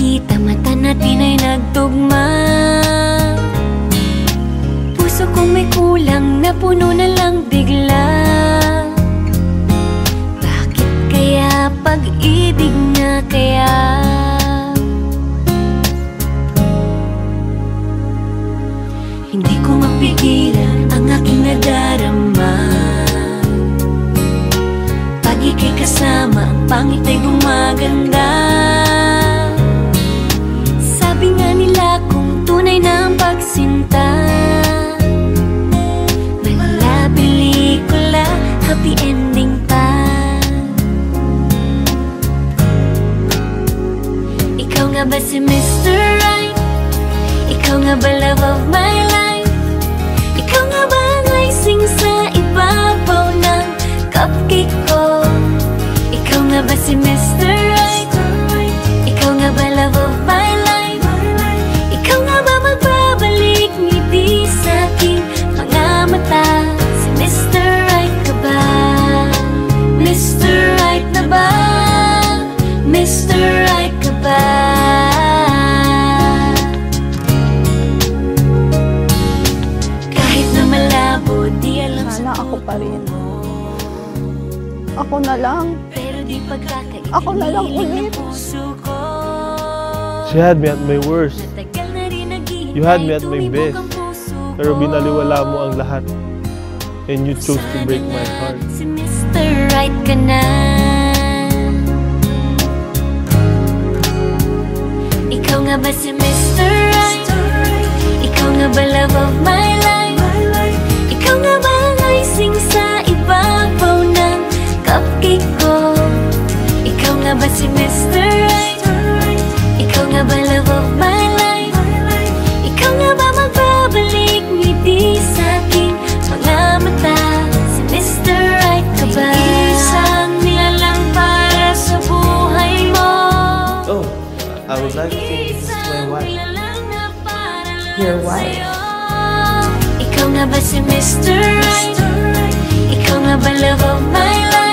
kita, mata natin ay nagtugma. Puso kong may kulang, napuno na lang bigla. Bakit kaya pag-ibig na kaya? Hindi ko mapigilan ang aking nadarama. Pag ika'y kasama, ang pangit ay gumaganda. Sabi nga nila kung tunay na ang pagsinta, mala pelikula, happy ending pa. Ikaw nga ba si Mr. Right? Ikaw nga ba love of my life? Ikaw nga ba ang icing sa ibabaw ng cupcake ko? Ikaw nga ba si Mr. Right? Ikaw nga ba love of my life? Ikaw nga ba magbabalik ngiti sa aking mga mata? Si Mr. Right ka ba? Mr. Right na ba? Mr. Right ka ba? Kahit na malabo, di alam Sana ako pa rin. Ako na lang. Ako na lang ulit. She had me at my worst. You had me at my best. Pero binaliwala mo ang lahat. And you chose to break my heart. Si Mr. Right ka na. Ikaw nga ba si Mr. Right? Ikaw nga ba love of my life? Ikaw nga ba ang icing sa ibabaw ng cupcake ko? Ikaw nga ba si Mr. Right? Ikaw nga ba love of my life? Ikaw nga ba magbabalik ngiti sa aking mga mata? Si Mr. Right ka ba? Isang nilalang para sa buhay mo. Oh, I would like to introduce my wife. Your wife? Ikaw nga ba si Mr. Right? Ikaw nga ba love of my life?